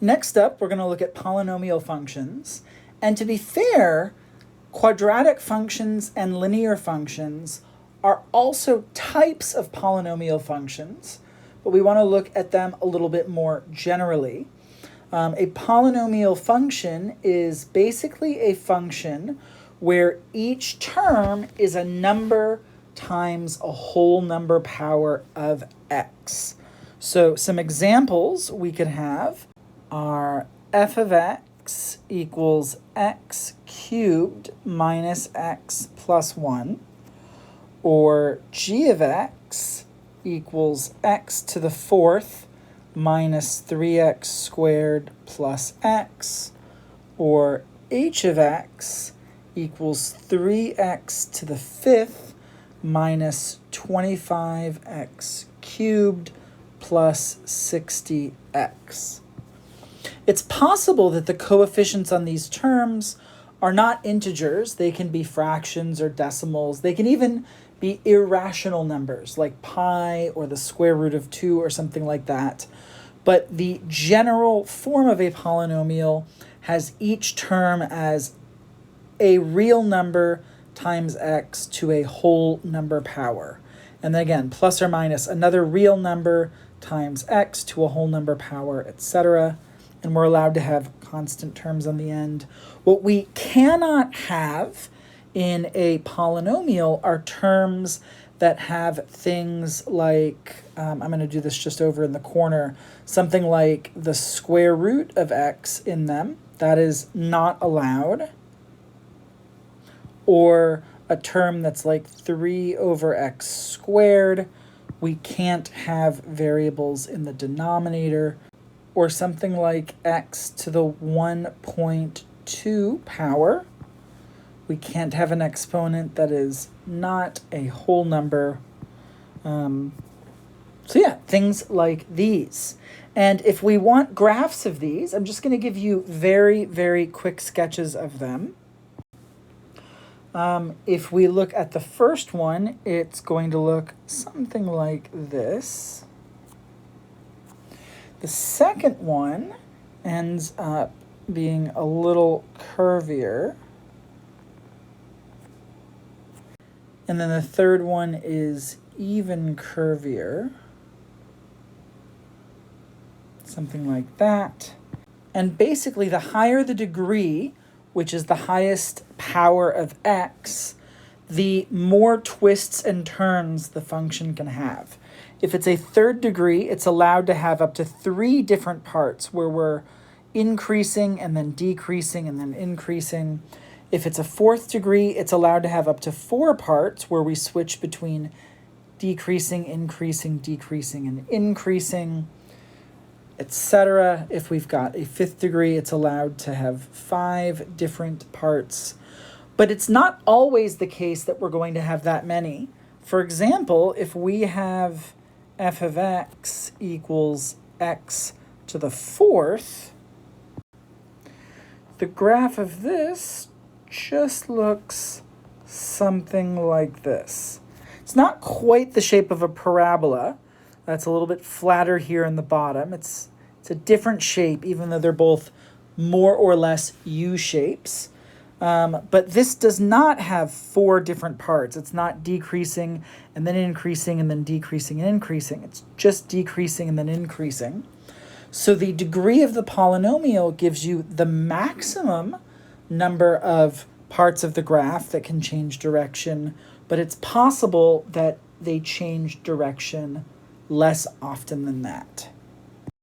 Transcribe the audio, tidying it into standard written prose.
Next up, we're going to look at polynomial functions. And to be fair, quadratic functions and linear functions are also types of polynomial functions, but we want to look at them a little bit more generally. A polynomial function is basically a function where each term is a number times a whole number power of x. So some examples we could have are f of x equals x cubed minus x plus 1, or g of x equals x to the fourth minus 3x squared plus x, or h of x equals 3x to the fifth minus 25x cubed plus 60x. It's possible that the coefficients on these terms are not integers. They can be fractions or decimals. They can even be irrational numbers like pi or the square root of 2 or something like that. But the general form of a polynomial has each term as a real number times x to a whole number power. And then again, plus or minus another real number times x to a whole number power, etc. And we're allowed to have constant terms on the end. What we cannot have in a polynomial are terms that have things like, I'm going to do this just over in the corner, something like the square root of x in them. That is not allowed. Or a term that's like 3 over x squared. We can't have variables in the denominator. Or something like x to the 1.2 power. We can't have an exponent that is not a whole number. So yeah, things like these. And if we want graphs of these, I'm just going to give you very, very quick sketches of them. If we look at the first one, it's going to look something like this. The second one ends up being a little curvier. And then the third one is even curvier. Something like that. And basically, the higher the degree, which is the highest power of x, the more twists and turns the function can have. If it's a third degree, it's allowed to have up to 3 different parts where we're increasing and then decreasing and then increasing. If it's a fourth degree, it's allowed to have up to 4 parts where we switch between decreasing, increasing, decreasing, and increasing, etc. If we've got a fifth degree, it's allowed to have 5 different parts. But it's not always the case that we're going to have that many. For example, if we have f of x equals x to the fourth, the graph of this just looks something like this. It's not quite the shape of a parabola. That's a little bit flatter here in the bottom. It's a different shape, even though they're both more or less U-shapes. But this does not have 4 different parts. It's not decreasing and then increasing and then decreasing and increasing. It's just decreasing and then increasing. So the degree of the polynomial gives you the maximum number of parts of the graph that can change direction, but it's possible that they change direction less often than that.